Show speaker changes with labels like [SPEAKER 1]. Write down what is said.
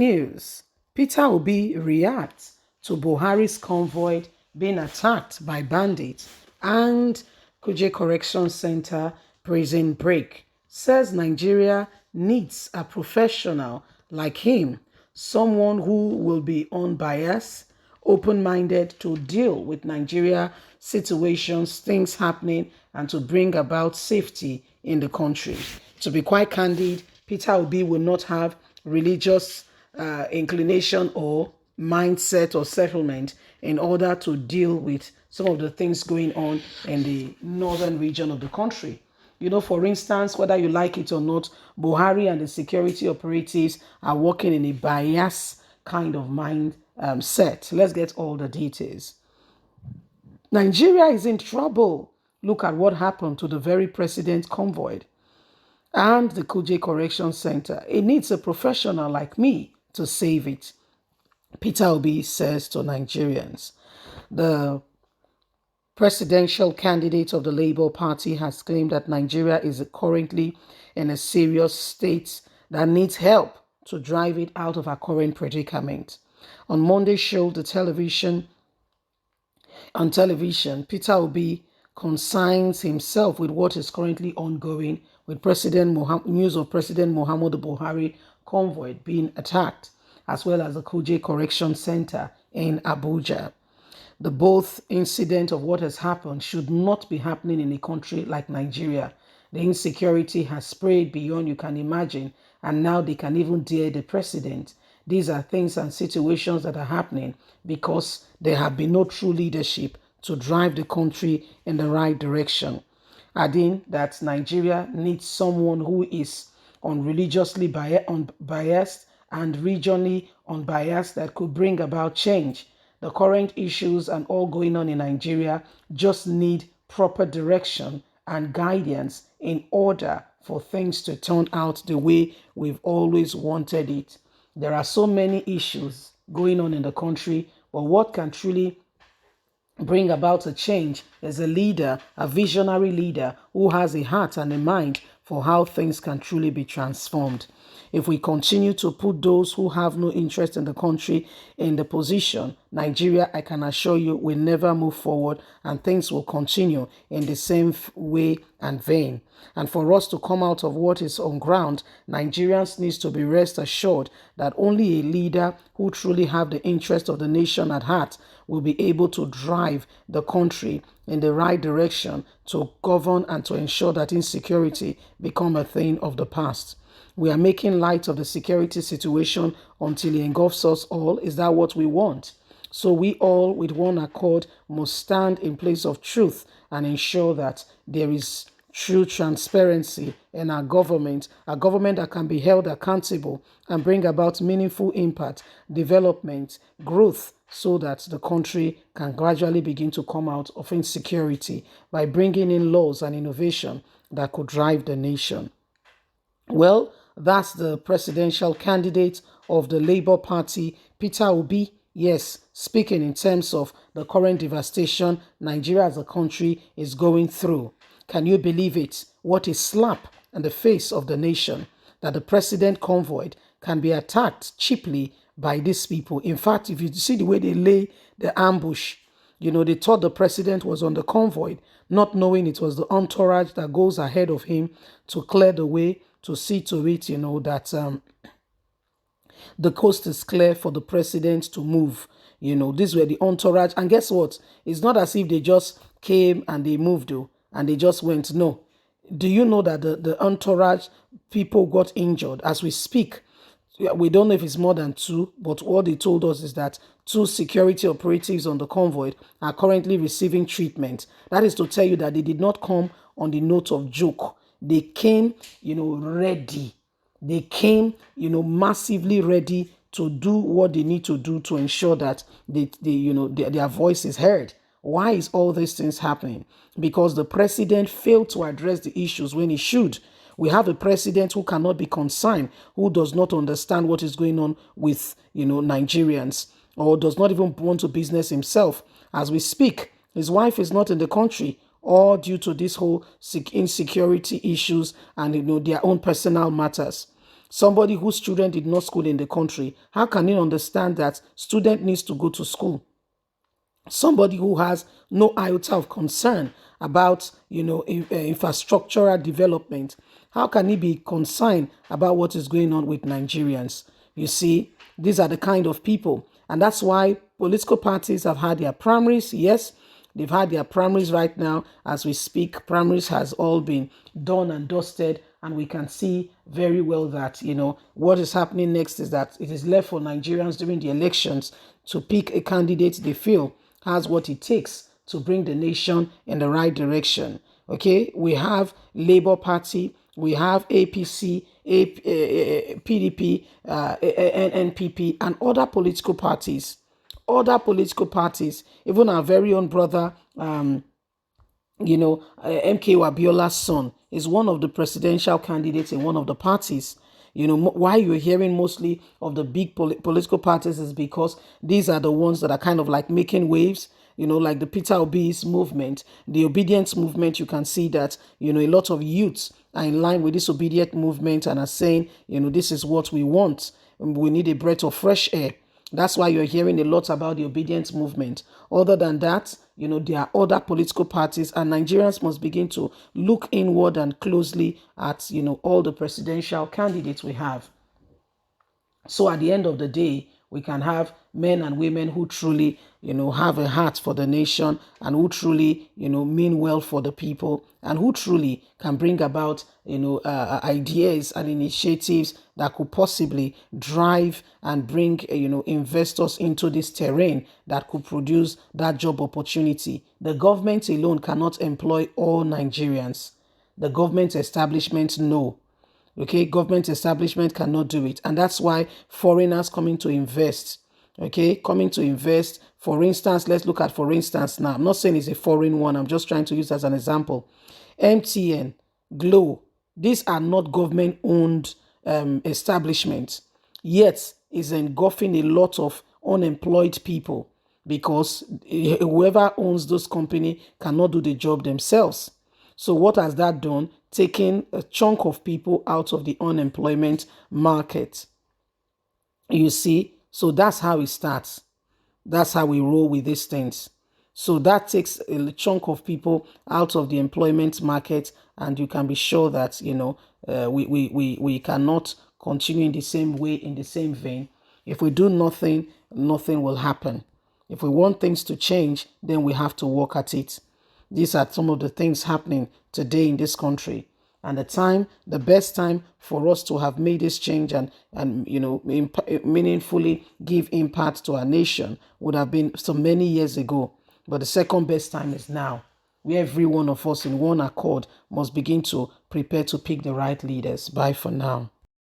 [SPEAKER 1] news. Peter Obi reacts to Buhari's convoy being attacked by bandits and Kuje Correction Center prison break. Says Nigeria needs a professional like him, someone who will be unbiased, open-minded to deal with Nigeria situations, things happening, and to bring about safety in the country. To be quite candid, Peter Obi will not have religious inclination or mindset or settlement in order to deal with some of the things going on in the northern region of the country. For instance, whether you like it or not, Buhari and the security operatives are working in a bias kind of mind set. Let's get all the details. Nigeria is in trouble. Look at what happened to the very president convoy and the Kuje Correction Center. It needs a professional like me to save it, Peter Obi says to Nigerians. The presidential candidate of the Labour Party has claimed that Nigeria is currently in a serious state that needs help to drive it out of our current predicament. On Monday's show, on television, Peter Obi consigns himself with what is currently ongoing with news of President Muhammadu Buhari convoy being attacked, as well as the Kuje Correction Center in Abuja. The both incident of what has happened should not be happening in a country like Nigeria. The insecurity has spread beyond you can imagine, and now they can even dare the president. These are things and situations that are happening because there have been no true leadership to drive the country in the right direction. Adding that Nigeria needs someone who is unreligiously biased and regionally unbiased that could bring about change. The current issues and all going on in Nigeria just need proper direction and guidance in order for things to turn out the way we've always wanted it. There are so many issues going on in the country, but what can truly bring about a change is a leader, a visionary leader who has a heart and a mind for how things can truly be transformed. If we continue to put those who have no interest in the country in the position, Nigeria, I can assure you, will never move forward and things will continue in the same way and vein. And for us to come out of what is on ground, Nigerians needs to be rest assured that only a leader who truly have the interest of the nation at heart will be able to drive the country in the right direction to govern and to ensure that insecurity become a thing of the past. We are making light of the security situation until it engulfs us all. Is that what we want? So we all, with one accord, must stand in place of truth and ensure that there is true transparency in our government, a government that can be held accountable and bring about meaningful impact, development, growth, so that the country can gradually begin to come out of insecurity by bringing in laws and innovation that could drive the nation. Well, that's the presidential candidate of the Labour Party, Peter Obi. Yes, speaking in terms of the current devastation Nigeria as a country is going through. Can you believe it? What a slap in the face of the nation that the president convoy can be attacked cheaply by these people. In fact, if you see the way they lay the ambush, they thought the president was on the convoy, not knowing it was the entourage that goes ahead of him to clear the way, to see to it, that the coast is clear for the president to move. These were the entourage. And guess what? It's not as if they just came and they moved and they just went. No. Do you know that the entourage people got injured as we speak? We don't know if it's more than two, but what they told us is that 2 security operatives on the convoy are currently receiving treatment. That is to tell you that they did not come on the note of joke. They came, ready. They came, massively ready to do what they need to do to ensure that their voice is heard. Why is all these things happening? Because the president failed to address the issues when he should. We have a president who cannot be concerned, who does not understand what is going on with, Nigerians, or does not even want to business himself. As we speak, his wife is not in the country, all due to this whole insecurity issues and, their own personal matters. Somebody whose children did not school in the country, how can he understand that student needs to go to school? Somebody who has no iota of concern about infrastructural development, how can he be concerned about what is going on with Nigerians? You see, these are the kind of people, and that's why political parties have had their primaries. Yes, they've had their primaries. Right now as we speak, primaries has all been done and dusted, and we can see very well that what is happening next is that it is left for Nigerians during the elections to pick a candidate they feel has what it takes to bring the nation in the right direction. Okay, we have Labour Party, we have APC, PDP, NPP, and other political parties. Even our very own brother, MK Wabiola's son is one of the presidential candidates in one of the parties. Why you're hearing mostly of the big political parties is because these are the ones that are kind of like making waves. Like the Peter Obi's movement, the obedience movement. You can see that, a lot of youths are in line with this obedient movement and are saying, this is what we want. We need a breath of fresh air. That's why you're hearing a lot about the obedience movement. Other than that, there are other political parties, and Nigerians must begin to look inward and closely at, all the presidential candidates we have. So at the end of the day, we can have men and women who truly, have a heart for the nation, and who truly, mean well for the people, and who truly can bring about, ideas and initiatives that could possibly drive and bring, investors into this terrain that could produce that job opportunity. The government alone cannot employ all Nigerians. The government establishment, no. Okay, government establishment cannot do it. And that's why foreigners coming to invest. Okay, coming to invest. For instance, let's look at, for instance, now, I'm not saying it's a foreign one. I'm just trying to use as an example. MTN, Glo, these are not government-owned establishments. Yet, is engulfing a lot of unemployed people because whoever owns those companies cannot do the job themselves. So what has that done? Taking a chunk of people out of the unemployment market. You see, so that's how it starts. That's how we roll with these things. So that takes a chunk of people out of the employment market, and you can be sure that, we cannot continue in the same way, in the same vein. If we do nothing, nothing will happen. If we want things to change, then we have to work at it. These are some of the things happening today in this country. And the best time for us to have made this change and meaningfully give impact to our nation would have been so many years ago. But the second best time is now, where every one of us in one accord must begin to prepare to pick the right leaders. Bye for now.